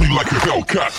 like a Hellcat.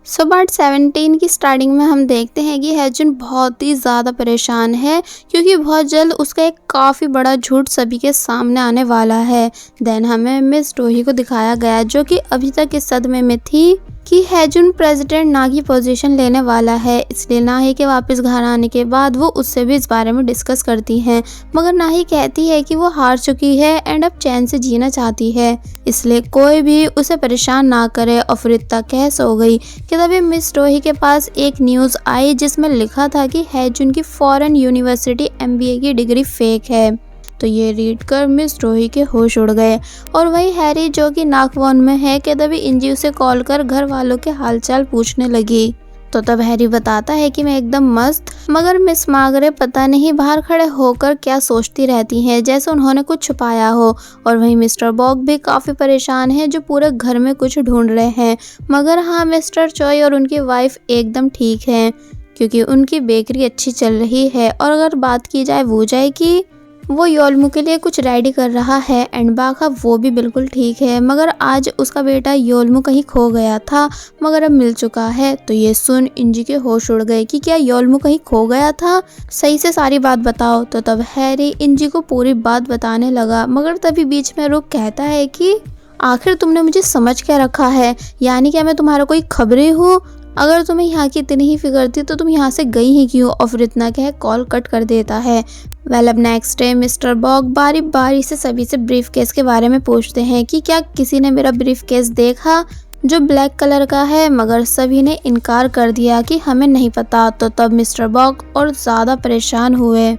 So part 17 की starting में हम देखते हैं कि हैजुन बहुत ही ज़्यादा परेशान है क्योंकि बहुत जल्द उसका एक काफ़ी बड़ा झूठ सभी के सामने आने वाला है। देन हमें मिस डोही को दिखाया गया जो कि अभी तक इस सदमे में थी कि हैजुन प्रेसिडेंट ना की पोजीशन लेने वाला है, इसलिए नाही के वापस घर आने के बाद वो उससे भी इस बारे में डिस्कस करती हैं। मगर नाही कहती है कि वो हार चुकी है एंड अब चैन से जीना चाहती है, इसलिए कोई भी उसे परेशान ना करे। और फिर इतना कह सो गई कि तभी मिस डोही के पास एक न्यूज़ आई जिसमें लिखा था कि हैजुन की फॉरेन यूनिवर्सिटी MBA की डिग्री फेक है। तो ये रीड कर मिस डोही के होश उड़ गए। और वही हैरी जो कि नाकवन में है कि तभी इंजी उसे कॉल कर घर वालों के हालचाल पूछने लगी। तो तब हैरी बताता है कि मैं एकदम मस्त, मगर मिस मार्गरेट पता नहीं बाहर खड़े होकर क्या सोचती रहती हैं, जैसे उन्होंने कुछ छुपाया हो। और वहीं मिस्टर बॉग भी काफ़ी परेशान है जो पूरे घर में कुछ ढूंढ रहे हैं। मगर हाँ, मिस्टर चॉय और उनकी वाइफ एकदम ठीक हैं क्योंकि उनकी बेकरी अच्छी चल रही है। और अगर बात की जाए वूजाई की, वो योलमू के लिए कुछ रेडी कर रहा है एंड बाका वो भी बिल्कुल ठीक है। मगर आज उसका बेटा योलमू कहीं खो गया था मगर अब मिल चुका है। तो ये सुन इंजी के होश उड़ गए कि क्या योलमू कहीं खो गया था, सही से सारी बात बताओ। तो तब हैरी इंजी को पूरी बात बताने लगा, मगर तभी बीच में रुक कहता है कि आखिर तुमने मुझे समझ क्या रखा है, यानी क्या मैं तुम्हारा कोई खबरी हूँ? अगर तुम्हें यहाँ की इतनी ही फिक्र थी तो तुम यहाँ से गई ही क्यों? और फिर इतना कह कॉल कट कर देता है। अब नेक्स्ट डे मिस्टर बॉग बारी बारी से सभी से ब्रीफ केस के बारे में पूछते हैं कि क्या किसी ने मेरा ब्रीफ केस देखा जो ब्लैक कलर का है, मगर सभी ने इनकार कर दिया कि हमें नहीं पता। तो तब मिस्टर बॉग और ज़्यादा परेशान हुए।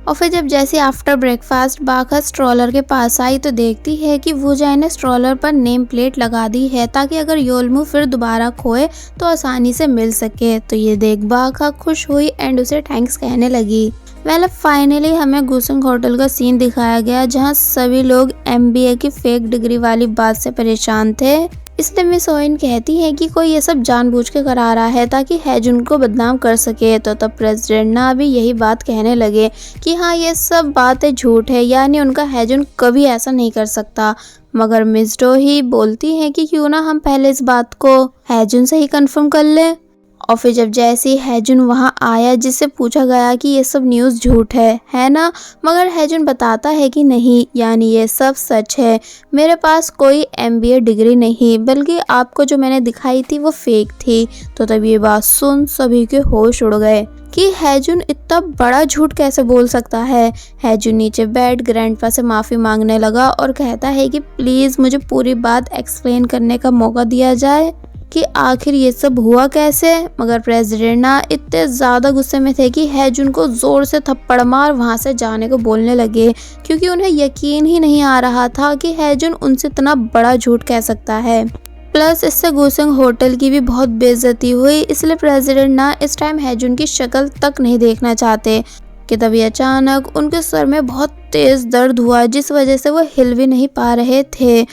और फिर जब जैसे आफ्टर ब्रेकफास्ट बाका स्ट्रॉलर के पास आई तो देखती है कि वूजाई ने स्ट्रॉलर पर नेम प्लेट लगा दी है ताकि अगर योलमू फिर दोबारा खोए तो आसानी से मिल सके। तो ये देख बाका खुश हुई एंड उसे थैंक्स कहने लगी। फाइनली हमें गुसंग होटल का सीन दिखाया गया जहां सभी लोग MBA की फेक डिग्री वाली बात से परेशान थे। इसलिए मिस ओइन कहती है कि कोई ये सब जानबूझ के करा रहा है ताकि हैजुन को बदनाम कर सके। तो तब प्रेसिडेंट ना भी यही बात कहने लगे कि हाँ, ये सब बातें झूठ है, यानी उनका हैजुन कभी ऐसा नहीं कर सकता। मगर मिस डोही बोलती है कि क्यों ना हम पहले इस बात को हैजुन से ही कंफर्म कर लें। और फिर जब जैसे ही हैजुन वहाँ आया जिससे पूछा गया कि ये सब न्यूज़ झूठ है ना, मगर हैजुन बताता है कि नहीं, यानी ये सब सच है, मेरे पास कोई MBA डिग्री नहीं, बल्कि आपको जो मैंने दिखाई थी वो फेक थी। तो तब ये बात सुन सभी के होश उड़ गए कि हैजुन इतना बड़ा झूठ कैसे बोल सकता है। हैजुन नीचे बैठ ग्रैंडपा से माफ़ी मांगने लगा और कहता है कि प्लीज़ मुझे पूरी बात एक्सप्लेन करने का मौका दिया जाए कि आखिर ये सब हुआ कैसे। मगर प्रेसिडेंट ना इतने ज़्यादा गुस्से में थे कि हैजुन को ज़ोर से थप्पड़ मार वहाँ से जाने को बोलने लगे क्योंकि उन्हें यकीन ही नहीं आ रहा था कि हैजुन उनसे इतना बड़ा झूठ कह सकता है। प्लस इससे गुसंग होटल की भी बहुत बेइज्जती हुई, इसलिए प्रेसिडेंट ना इस टाइम हैजुन की शक्ल तक नहीं देखना चाहते कि तभी अचानक उनके सर में बहुत तेज़ दर्द हुआ जिस वजह से वो हिल भी नहीं पा रहे थे।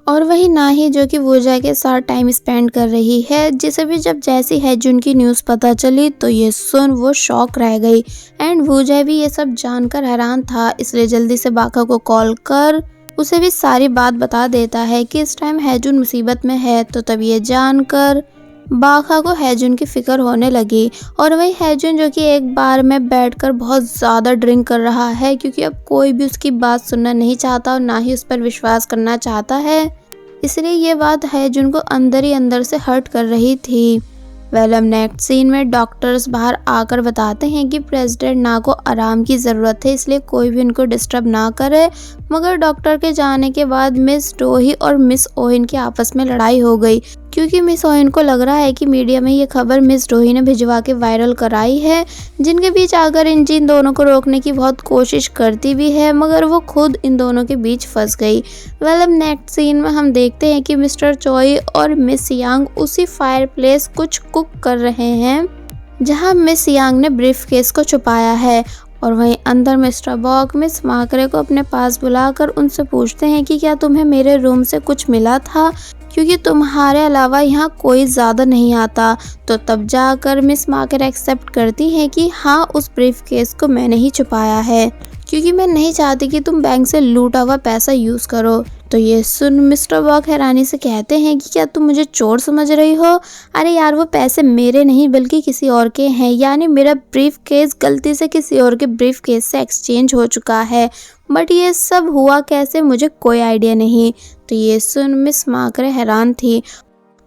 और वही नाही जो कि वूजाई के साथ टाइम स्पेंड कर रही है, जिसे भी जब जैसी हैजुन की न्यूज़ पता चली तो ये सुन वो शॉक रह गई एंड वूजाई भी ये सब जानकर हैरान था, इसलिए जल्दी से बाका को कॉल कर उसे भी सारी बात बता देता है कि इस टाइम हैजुन मुसीबत में है। तो तब ये जानकर बाका को हैजुन की फिक्र होने लगी। और वही हैजुन जो कि एक बार में बैठकर बहुत ज़्यादा ड्रिंक कर रहा है क्योंकि अब कोई भी उसकी बात सुनना नहीं चाहता और ना ही उस पर विश्वास करना चाहता है, इसलिए ये बात हैजुन को अंदर ही अंदर से हर्ट कर रही थी। अब नेक्स्ट सीन में डॉक्टर्स बाहर आकर बताते हैं कि प्रेसिडेंट ना को आराम की ज़रूरत है, इसलिए कोई भी उनको डिस्टर्ब ना करे। मगर डॉक्टर के जाने के बाद मिस डोही और मिस ओहिन की आपस में लड़ाई हो गई क्योंकि मिस ओहिन को लग रहा है कि मीडिया में ये खबर मिस डोही ने भिजवा के वायरल कराई है, जिनके बीच आकर इंजी इन दोनों को रोकने की बहुत कोशिश करती भी है, मगर वो खुद इन दोनों के बीच फंस गई। अब नेक्स्ट सीन में हम देखते हैं कि मिस्टर चॉय और मिस यांग उसी फायर प्लेस कुछ कुक कर रहे हैं जहां मिस यांग ने ब्रीफ केस को छुपाया है। और वहीं अंदर मिस्टर बॉग मिस मार्गरे को अपने पास बुलाकर उनसे पूछते हैं कि क्या तुम्हें मेरे रूम से कुछ मिला था, क्योंकि तुम्हारे अलावा यहाँ कोई ज़्यादा नहीं आता। तो तब जाकर मिस मार्गरे एक्सेप्ट करती हैं कि हाँ, उस ब्रीफ केस को मैंने ही छुपाया है, क्योंकि मैं नहीं चाहती कि तुम बैंक से लूटा हुआ पैसा यूज़ करो। तो ये सुन मिस्टर बॉक हैरानी से कहते हैं कि क्या तुम मुझे चोर समझ रही हो? अरे यार, वो पैसे मेरे नहीं बल्कि किसी और के हैं, यानी मेरा ब्रीफ केस गलती से किसी और के ब्रीफ केस से एक्सचेंज हो चुका है। बट ये सब हुआ कैसे, मुझे कोई आइडिया नहीं। तो ये सुन मिस मार्करे हैरान थी।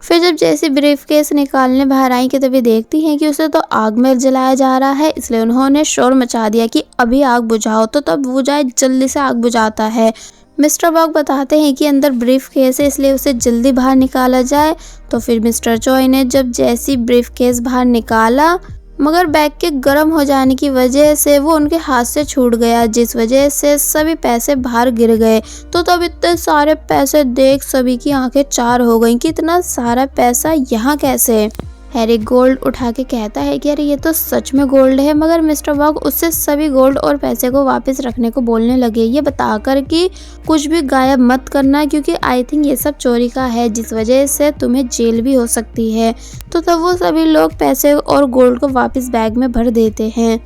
फिर जब जैसे ब्रीफ केस निकालने बाहर आई कि तभी देखती हैं कि उसे तो आग में जलाया जा रहा है, इसलिए उन्होंने शोर मचा दिया कि अभी आग बुझाओ। तो तब वो जाए जल्दी से आग बुझाता है। मिस्टर बॉक बताते हैं कि अंदर ब्रीफ केस है, इसलिए उसे जल्दी बाहर निकाला जाए। तो फिर मिस्टर चॉय ने जब जैसी ब्रीफ केस बाहर निकाला, मगर बैग के गर्म हो जाने की वजह से वो उनके हाथ से छूट गया, जिस वजह से सभी पैसे बाहर गिर गए। तो तब इतने सारे पैसे देख सभी की आंखें चार हो गईं कि इतना सारा पैसा यहाँ कैसे। हैरी गोल्ड उठा के कहता है कि अरे ये तो सच में गोल्ड है, मगर मिस्टर बॉक उससे सभी गोल्ड और पैसे को वापस रखने को बोलने लगे, ये बताकर कि कुछ भी गायब मत करना, क्योंकि आई थिंक ये सब चोरी का है, जिस वजह से तुम्हें जेल भी हो सकती है। तो तब वो सभी लोग पैसे और गोल्ड को वापस बैग में भर देते हैं।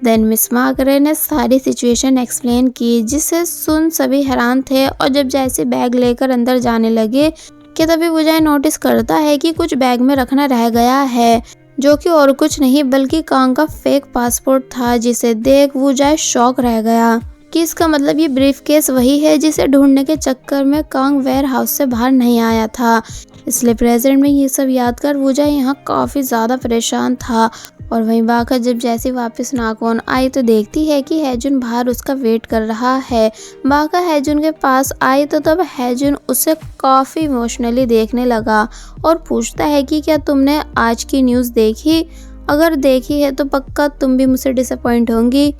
देन मिस मार्करे ने सारी सिचुएशन एक्सप्लेन की, जिसे सुन सभी हैरान थे। और जब जैसे बैग लेकर अंदर जाने लगे कि तभी विजय नोटिस करता है कि कुछ बैग में रखना रह गया है, जो कि और कुछ नहीं बल्कि कांग का फेक पासपोर्ट था, जिसे देख विजय शॉक रह गया कि इसका मतलब ये ब्रीफ केस वही है जिसे ढूंढने के चक्कर में कांग वेयर हाउस से बाहर नहीं आया था। इसलिए प्रेजेंट में ये सब याद कर विजय यहाँ काफ़ी ज़्यादा परेशान था। और वहीं बाका जब जैसे वापस नाकॉन आई तो देखती है कि हैजुन बाहर उसका वेट कर रहा है। बाका हैजुन के पास आई तो तब हैजुन उसे काफ़ी इमोशनली देखने लगा और पूछता है कि क्या तुमने आज की न्यूज़ देखी? अगर देखी है तो पक्का तुम भी मुझसे डिसअपॉइंट होंगी।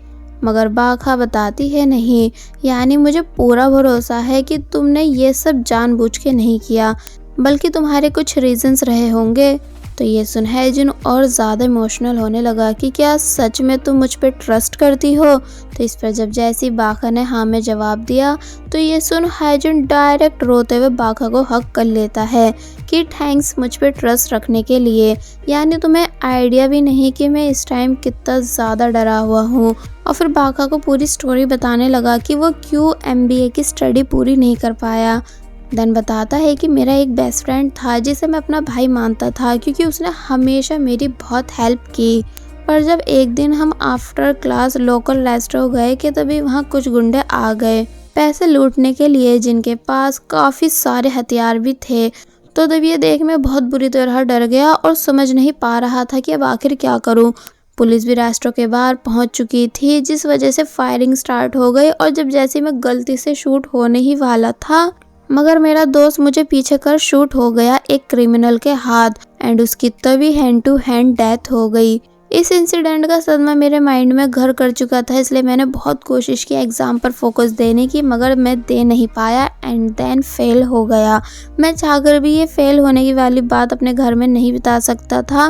मगर बाका बताती है नहीं, यानी मुझे पूरा भरोसा है कि तुमने ये सब जानबूझ के नहीं किया, बल्कि तुम्हारे कुछ रीजंस रहे होंगे। तो ये सुन हैजुन और ज़्यादा इमोशनल होने लगा कि क्या सच में तुम मुझ पे ट्रस्ट करती हो? तो इस पर जब जैसी बाका ने हाँ में जवाब दिया तो ये सुन हैजुन डायरेक्ट रोते हुए बाका को हक कर लेता है कि थैंक्स मुझ पे ट्रस्ट रखने के लिए, यानी तुम्हें आइडिया भी नहीं कि मैं इस टाइम कितना ज़्यादा डरा हुआ हूँ। और फिर बाका को पूरी स्टोरी बताने लगा कि वो क्यों MBA की स्टडी पूरी नहीं कर पाया। देन बताता है कि मेरा एक बेस्ट फ्रेंड था जिसे मैं अपना भाई मानता था, क्योंकि उसने हमेशा मेरी बहुत हेल्प की। पर जब एक दिन हम आफ्टर क्लास लोकल रेस्टोरेंट गए कि तभी वहाँ कुछ गुंडे आ गए पैसे लूटने के लिए, जिनके पास काफ़ी सारे हथियार भी थे। तो तब ये देख मैं बहुत बुरी तरह डर गया और समझ नहीं पा रहा था कि अब आखिर क्या करूँ। पुलिस भी रेस्टोरेंट के बाहर पहुंच चुकी थी, जिस वजह से फायरिंग स्टार्ट हो गई। और जब जैसे मैं गलती से शूट होने ही वाला था, मगर मेरा दोस्त मुझे पीछे कर शूट हो गया एक क्रिमिनल के हाथ, एंड उसकी तभी हैंड टू हैंड डेथ हो गई। इस इंसिडेंट का सदमा मेरे माइंड में घर कर चुका था, इसलिए मैंने बहुत कोशिश की एग्ज़ाम पर फोकस देने की, मगर मैं दे नहीं पाया एंड देन फेल हो गया। मैं चाहकर भी ये फेल होने की वाली बात अपने घर में नहीं बता सकता था,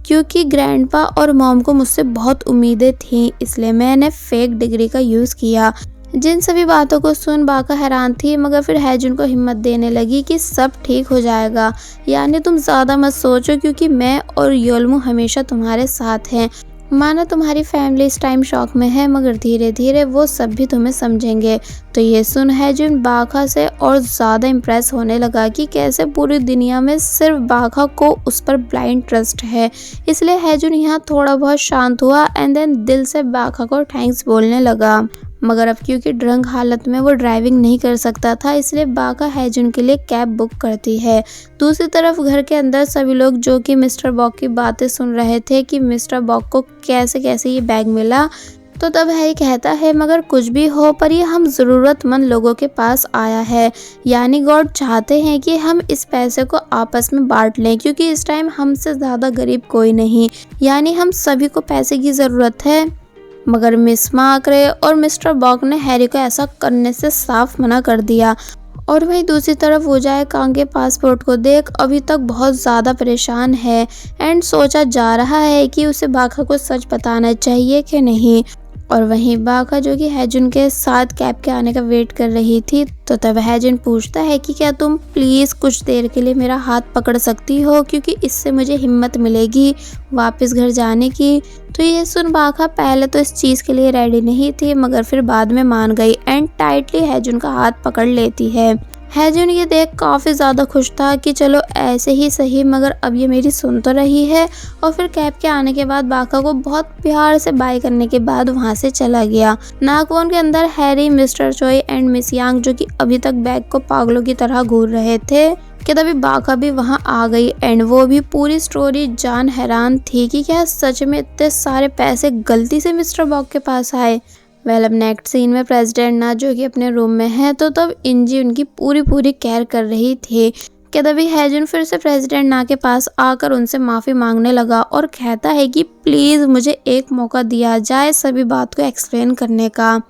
क्योंकि ग्रैंडपा और मॉम को मुझसे बहुत उम्मीदें थीं, इसलिए मैंने फेक डिग्री का यूज़ किया। जिन सभी बातों को सुन बाका हैरान थी, मगर फिर हैजुन को हिम्मत देने लगी कि सब ठीक हो जाएगा, यानी तुम ज़्यादा मत सोचो, क्योंकि मैं और योल्मू हमेशा तुम्हारे साथ हैं। माना तुम्हारी फैमिली इस टाइम शॉक में है, मगर धीरे धीरे वो सब भी तुम्हें समझेंगे। तो ये सुन हैजुन बाका से और ज़्यादा इम्प्रेस होने लगा कि कैसे पूरी दुनिया में सिर्फ बाका को उस पर ब्लाइंड ट्रस्ट है। इसलिए हैजुन यहाँ थोड़ा बहुत शांत हुआ एंड देन दिल से बाका को थैंक्स बोलने लगा। मगर अब क्योंकि ड्रंक हालत में वो ड्राइविंग नहीं कर सकता था, इसलिए बाका हैजुन के लिए कैब बुक करती है। दूसरी तरफ घर के अंदर सभी लोग जो कि मिस्टर बॉक की बातें सुन रहे थे कि मिस्टर बॉक को कैसे कैसे ये बैग मिला। तो तब हैरी कहता है मगर कुछ भी हो, पर ये हम ज़रूरतमंद लोगों के पास आया है, यानी गॉड चाहते हैं कि हम इस पैसे को आपस में बांट लें, क्योंकि इस टाइम हमसे ज़्यादा गरीब कोई नहीं, यानी हम सभी को पैसे की ज़रूरत है। मगर मिस मार्करे और मिस्टर बॉक ने हैरी को ऐसा करने से साफ मना कर दिया। और वहीं दूसरी तरफ विजय कांग के पासपोर्ट को देख अभी तक बहुत ज़्यादा परेशान है एंड सोचा जा रहा है कि उसे बाका को सच बताना चाहिए कि नहीं। और वहीं बाका जो कि हैजुन के साथ कैब के आने का वेट कर रही थी। तो तब हैजुन पूछता है कि क्या तुम प्लीज़ कुछ देर के लिए मेरा हाथ पकड़ सकती हो, क्योंकि इससे मुझे हिम्मत मिलेगी वापस घर जाने की। तो ये सुन बाका पहले तो इस चीज़ के लिए रेडी नहीं थी, मगर फिर बाद में मान गई एंड टाइटली हैजुन का हाथ पकड़ लेती है। हैजुन ये देख काफ़ी ज़्यादा खुश था कि चलो ऐसे ही सही, मगर अब ये मेरी सुन तो रही है। और फिर कैब के आने के बाद बाका को बहुत प्यार से बाय करने के बाद वहाँ से चला गया। नागवान के अंदर हैरी, मिस्टर चोई एंड मिस यांग जो कि अभी तक बैग को पागलों की तरह घूर रहे थे कि तभी बाका भी वहाँ आ गई एंड वो भी पूरी स्टोरी जान हैरान थी कि क्या सच में इतने सारे पैसे गलती से मिस्टर बॉग के पास आए। अब नेक्स्ट सीन में प्रेसिडेंट ना जो कि अपने रूम में है, तो तब इंजी उनकी पूरी केयर कर रही थी कि तभी हैजुन फिर से प्रेसिडेंट ना के पास आकर उनसे माफ़ी मांगने लगा और कहता है कि प्लीज़ मुझे एक मौका दिया जाए सभी बात को एक्सप्लेन करने का।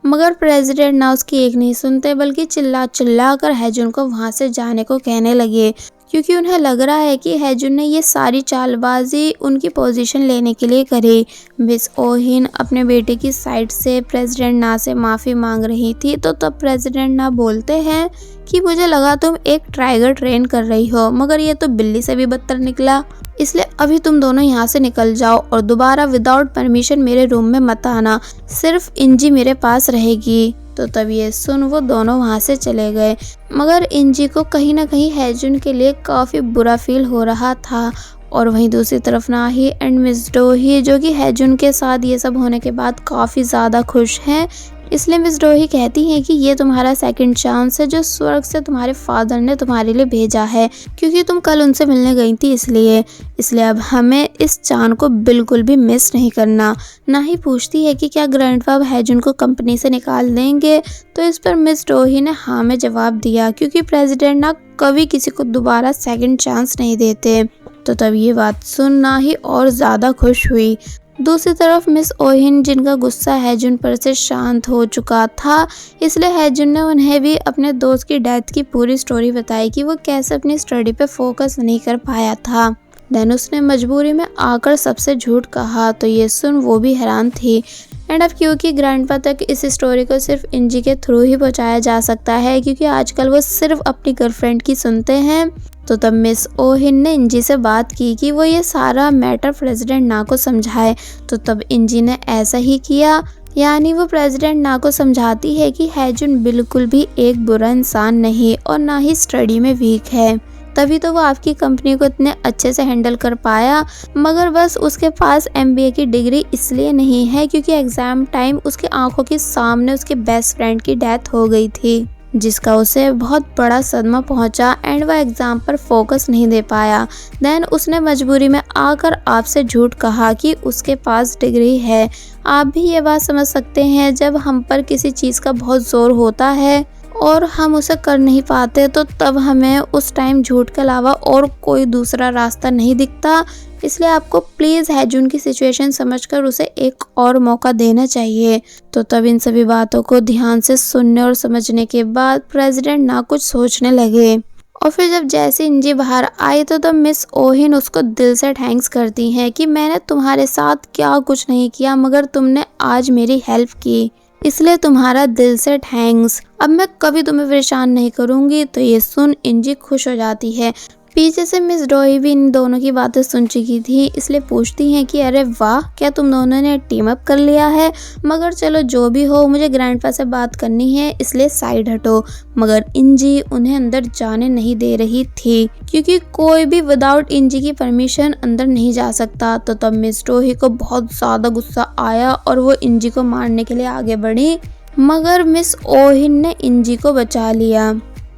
मगर प्रेसिडेंट ना उसकी एक नहीं सुनते, बल्कि चिल्ला कर हैजुन को वहाँ से जाने को कहने लगे, क्योंकि उन्हें लग रहा है कि हैजुन ने ये सारी चालबाजी उनकी पोजीशन लेने के लिए करी। मिस ओहिन अपने बेटे की साइड से प्रेसिडेंट ना से माफ़ी मांग रही थी। तो तब प्रेसिडेंट ना बोलते हैं कि मुझे लगा तुम एक टाइगर ट्रेन कर रही हो, मगर ये तो बिल्ली से भी बदतर निकला, इसलिए अभी तुम दोनों यहाँ से निकल जाओ और दोबारा विदाउट परमिशन मेरे रूम में मत आना, सिर्फ इंजी मेरे पास रहेगी। तो तब ये सुन वो दोनों वहाँ से चले गए, मगर इंजी को कहीं ना कहीं हैजुन के लिए काफ़ी बुरा फील हो रहा था। और वहीं दूसरी तरफ नाही एंड मिस डोही जो कि हैजुन के साथ ये सब होने के बाद काफ़ी ज़्यादा खुश हैं। इसलिए मिस डोही कहती हैं कि ये तुम्हारा सेकंड चांस है जो स्वर्ग से तुम्हारे फादर ने तुम्हारे लिए भेजा है, क्योंकि तुम कल उनसे मिलने गई थी, इसलिए अब हमें इस चांस को बिल्कुल भी मिस नहीं करना। ना ही पूछती है कि क्या ग्रैंडपा हैजुन को कंपनी से निकाल देंगे। तो इस पर मिस डोही ने हाँ में जवाब दिया, क्योंकि प्रेसिडेंट ना कभी किसी को दोबारा सेकंड चांस नहीं देते। तो तब ये बात सुन ना ही और ज़्यादा खुश हुई। दूसरी तरफ मिस ओहिन जिनका गुस्सा हैजुन पर से शांत हो चुका था, इसलिए हैजुन ने उन्हें भी अपने दोस्त की डेथ की पूरी स्टोरी बताई कि वो कैसे अपनी स्टडी पे फोकस नहीं कर पाया था। देन उसने मजबूरी में आकर सबसे झूठ कहा। तो ये सुन वो भी हैरान थी एंड अब क्योंकि ग्रैंडपा तक इस स्टोरी को सिर्फ इंजी के थ्रू ही पहुंचाया जा सकता है, क्योंकि आजकल वो सिर्फ अपनी गर्लफ्रेंड की सुनते हैं। तो तब मिस ओहिन ने इंजी से बात की कि वो ये सारा मैटर प्रेसिडेंट ना को समझाए। तो तब इंजी ने ऐसा ही किया, यानी वो प्रेसिडेंट ना को समझाती है कि हैजुन बिल्कुल भी एक बुरा इंसान नहीं और ना ही स्टडी में वीक है, तभी तो वो आपकी कंपनी को इतने अच्छे से हैंडल कर पाया। मगर बस उसके पास MBA की डिग्री इसलिए नहीं है क्योंकि एग्ज़ाम टाइम उसकी आंखों के सामने उसके बेस्ट फ्रेंड की डेथ हो गई थी, जिसका उसे बहुत बड़ा सदमा पहुंचा एंड वह एग्ज़ाम पर फोकस नहीं दे पाया। देन उसने मजबूरी में आकर आपसे झूठ कहा कि उसके पास डिग्री है। आप भी ये बात समझ सकते हैं, जब हम पर किसी चीज़ का बहुत ज़ोर होता है और हम उसे कर नहीं पाते, तो तब हमें उस टाइम झूठ के अलावा और कोई दूसरा रास्ता नहीं दिखता। इसलिए आपको प्लीज़ हैजुन की सिचुएशन समझकर उसे एक और मौका देना चाहिए। तो तब इन सभी बातों को ध्यान से सुनने और समझने के बाद प्रेसिडेंट ना कुछ सोचने लगे। और फिर जब जैसे इंजी बाहर आई तो तब मिस ओहिन उसको दिल से थैंक्स करती हैं कि मैंने तुम्हारे साथ क्या कुछ नहीं किया, मगर तुमने आज मेरी हेल्प की, इसलिए तुम्हारा दिल से थैंक्स। अब मैं कभी तुम्हें परेशान नहीं करूँगी। तो ये सुन इंजी खुश हो जाती है। पीछे से मिस डोई भी इन दोनों की बातें सुन चुकी थी, इसलिए पूछती हैं कि अरे वाह, क्या तुम दोनों ने टीम अप कर लिया है। मगर चलो जो भी हो, मुझे ग्रैंडपा से बात करनी है, इसलिए साइड हटो। मगर इंजी उन्हें अंदर जाने नहीं दे रही थी, क्योंकि कोई भी विदाउट इंजी की परमिशन अंदर नहीं जा सकता। तो तब मिस डोई को बहुत ज़्यादा गुस्सा आया और वो इंजी को मारने के लिए आगे बढ़ी, मगर मिस ओहिन ने इंजी को बचा लिया।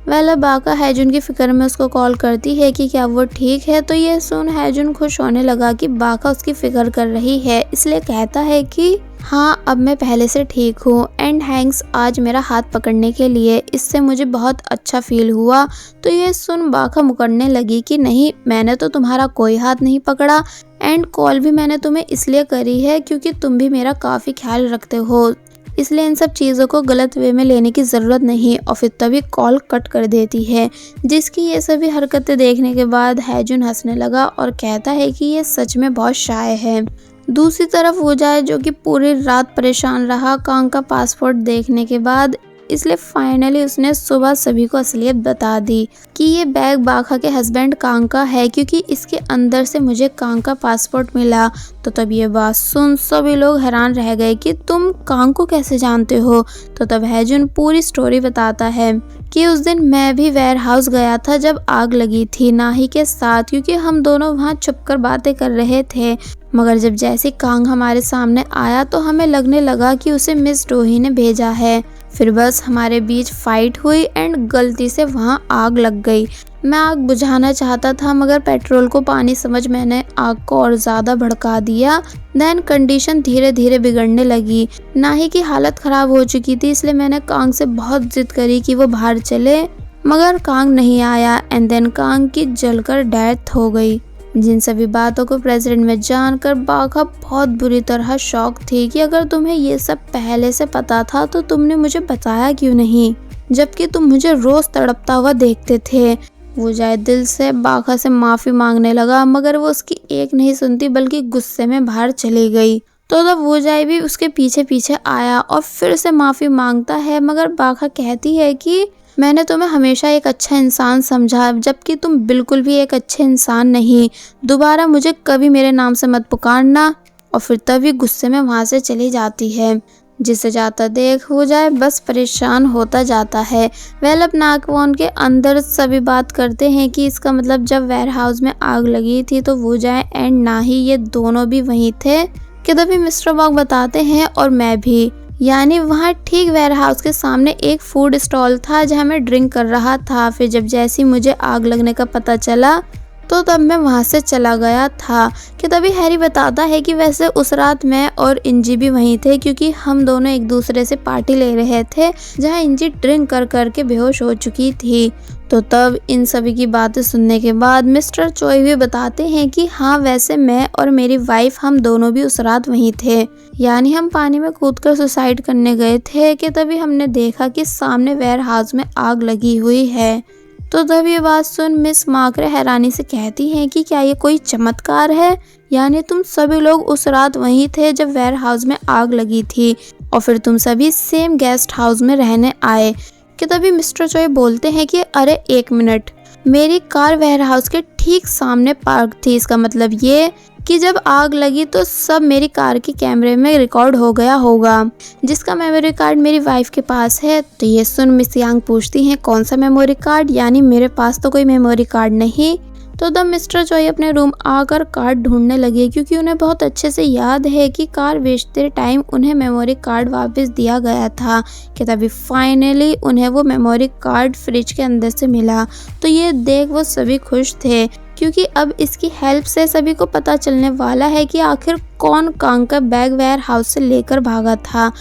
बाका हैजुन की फिक्र में उसको कॉल करती है कि क्या वो ठीक है। तो ये सुन हैजुन खुश होने लगा कि बाका उसकी फिक्र कर रही है, इसलिए कहता है कि हाँ, अब मैं पहले से ठीक हूँ एंड थैंक्स आज मेरा हाथ पकड़ने के लिए, इससे मुझे बहुत अच्छा फील हुआ। तो ये सुन बाका मुकरने लगी कि नहीं, मैंने तो तुम्हारा कोई हाथ नहीं पकड़ा एंड कॉल भी मैंने तुम्हें इसलिए करी है क्योंकि तुम भी मेरा काफ़ी ख्याल रखते हो, इसलिए इन सब चीज़ों को गलत वे में लेने की ज़रूरत नहीं। और फिर तभी कॉल कट कर देती है, जिसकी ये सभी हरकतें देखने के बाद हैजुन हंसने लगा और कहता है कि ये सच में बहुत शाय है। दूसरी तरफ वो जाए जो कि पूरी रात परेशान रहा कांग का पासपोर्ट देखने के बाद, इसलिए फाइनली उसने सुबह सभी को असलियत बता दी कि ये बैग बाखा के हस्बैंड कांग का है क्योंकि इसके अंदर से मुझे कांग का पासपोर्ट मिला। तो तब ये बात सुन सभी लोग हैरान रह गए कि तुम कांग को कैसे जानते हो। तो तब हैजुन पूरी स्टोरी बताता है कि उस दिन मैं भी वेयर हाउस गया था जब आग लगी थी नाही के साथ, क्योंकि हम दोनों वहाँ छुपकर बातें कर रहे थे। मगर जब जैसे कांग हमारे सामने आया तो हमें लगने लगा कि उसे मिस डोही ने भेजा है। फिर बस हमारे बीच फाइट हुई एंड गलती से वहाँ आग लग गई। मैं आग बुझाना चाहता था मगर पेट्रोल को पानी समझ मैंने आग को और ज़्यादा भड़का दिया। देन कंडीशन धीरे धीरे बिगड़ने लगी। नाही की हालत ख़राब हो चुकी थी, इसलिए मैंने कांग से बहुत जिद करी कि वो बाहर चले, मगर कांग नहीं आया एंड देन कांग की जलकर डेथ हो गई। जिन सभी बातों को प्रेसिडेंट में जानकर बाखा बहुत बुरी तरह शॉक थी कि अगर तुम्हें ये सब पहले से पता था तो तुमने मुझे बताया क्यों नहीं, जबकि तुम मुझे रोज तड़पता हुआ देखते थे। वो जाए दिल से बाखा से माफ़ी मांगने लगा मगर वो उसकी एक नहीं सुनती बल्कि गुस्से में बाहर चली गई। तो तब वो जाए भी उसके पीछे पीछे आया और फिर से माफ़ी मांगता है, मगर बाखा कहती है कि मैंने तुम्हें हमेशा एक अच्छा इंसान समझा जबकि तुम बिल्कुल भी एक अच्छे इंसान नहीं, दोबारा मुझे कभी मेरे नाम से मत पुकारना। और फिर तभी गुस्से में वहाँ से चली जाती है। जिसे जाता देख हो जाए बस परेशान होता जाता है। वेल अब नाकवॉन के अंदर सभी बात करते हैं कि इसका मतलब जब वेयर हाउस में आग लगी थी तो वो जाए एंड ना ही ये दोनों भी वहीं थे कि तभी मिस्टर वॉक बताते हैं और मैं भी, यानी वहाँ ठीक वेयर हाउस के सामने एक फूड स्टॉल था जहाँ मैं ड्रिंक कर रहा था। फिर जब जैसी मुझे आग लगने का पता चला तो तब मैं वहाँ से चला गया था कि तभी हैरी बताता है कि वैसे उस रात मैं और इंजी भी वहीं थे क्योंकि हम दोनों एक दूसरे से पार्टी ले रहे थे जहाँ इंजी ड्रिंक कर कर के बेहोश हो चुकी थी। तो तब इन सभी की बातें सुनने के बाद मिस्टर चोई भी बताते हैं कि हाँ वैसे मैं और मेरी वाइफ हम दोनों भी उस रात वहीं थे, यानी हम पानी में कूदकर सुसाइड करने गए थे कि तभी हमने देखा कि सामने वेयर हाउस में आग लगी हुई है। तो तब ये बात सुन मिस मार्करे हैरानी से कहती हैं कि क्या ये कोई चमत्कार है, यानी तुम सभी लोग उस रात वहीं थे जब वेयर हाउस में आग लगी थी और फिर तुम सभी सेम गेस्ट हाउस में रहने आए। कि तभी मिस्टर चोई बोलते हैं कि अरे एक मिनट, मेरी कार वेयर हाउस के ठीक सामने पार्क थी, इसका मतलब ये कि जब आग लगी तो सब मेरी कार के कैमरे में रिकॉर्ड हो गया होगा, जिसका मेमोरी कार्ड मेरी वाइफ के पास है। तो ये सुन मिस यांग पूछती हैं कौन सा मेमोरी कार्ड, यानी मेरे पास तो कोई मेमोरी कार्ड नहीं। तो तब मिस्टर चोई अपने रूम आकर कार्ड ढूंढने लगे क्योंकि उन्हें बहुत अच्छे से याद है कि कार बेचते टाइम उन्हें मेमोरी कार्ड वापस दिया गया था। कि तभी फाइनली उन्हें वो मेमोरी कार्ड फ्रिज के अंदर से मिला। तो ये देख वो सभी खुश थे क्योंकि अब इसकी हेल्प से सभी को पता चलने वाला है कि आखिर कौन कांग का बैग वेयर हाउस से लेकर भागा था।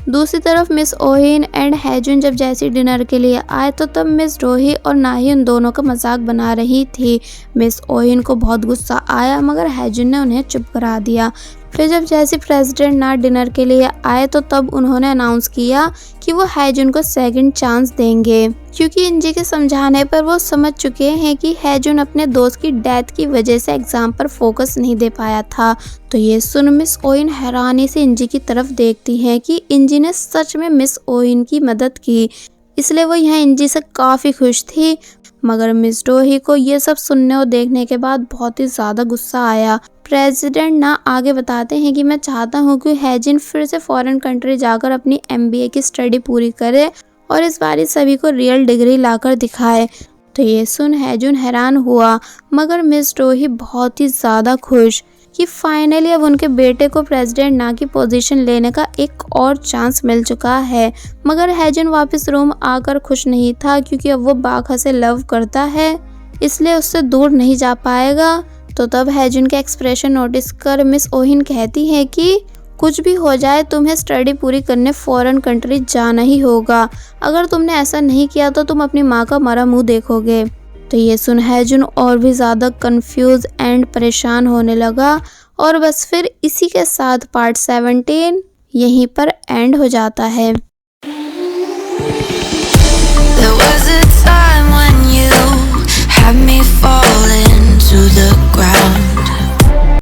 दूसरी तरफ मिस ओहिन एंड हैजुन जब जैसी डिनर के लिए आए तो तब मिस डोही और नाही उन दोनों का मजाक बना रही थी। मिस ओहिन को बहुत गुस्सा आया मगर हैजुन ने उन्हें चुप करा दिया। फिर जब जैसे प्रेसिडेंट ना डिनर के लिए आए तो तब उन्होंने अनाउंस किया कि वो हैजुन को सेकंड चांस देंगे क्योंकि इंजी के समझाने पर वो समझ चुके हैं कि हैजुन अपने दोस्त की डेथ की वजह से एग्जाम पर फोकस नहीं दे पाया था। तो ये सुन मिस ओइन हैरानी से इंजी की तरफ देखती है कि इंजी ने सच में मिस ओइन की मदद की, इसलिए वो यहाँ इंजी से काफ़ी खुश थी। मगर मिस डोही को ये सब सुनने और देखने के बाद बहुत ही ज़्यादा गुस्सा आया। प्रेसिडेंट ना आगे बताते हैं कि मैं चाहता हूँ कि हैजिन फिर से फॉरेन कंट्री जाकर अपनी MBA की स्टडी पूरी करे और इस बार सभी को रियल डिग्री लाकर दिखाए। तो ये सुन हैजुन हैरान हुआ मगर मिस डोही बहुत ही ज़्यादा खुश कि फाइनली अब उनके बेटे को प्रेसिडेंट ना की पोजीशन लेने का एक और चांस मिल चुका है। मगर हैजुन वापस रूम आकर खुश नहीं था क्योंकि अब वो बाखा से लव करता है, इसलिए उससे दूर नहीं जा पाएगा। तो तब हैजुन के एक्सप्रेशन नोटिस कर मिस ओहिन कहती है कि कुछ भी हो जाए तुम्हें स्टडी पूरी करने फॉरेन कंट्री जाना ही होगा, अगर तुमने ऐसा नहीं किया तो तुम अपनी माँ का मरा मुंह देखोगे। तो ये सुन हैजुन और भी ज़्यादा कंफ्यूज एंड परेशान होने लगा और बस फिर इसी के साथ पार्ट 17 यहीं पर एंड हो जाता है। There was a time when you had me falling to the ground.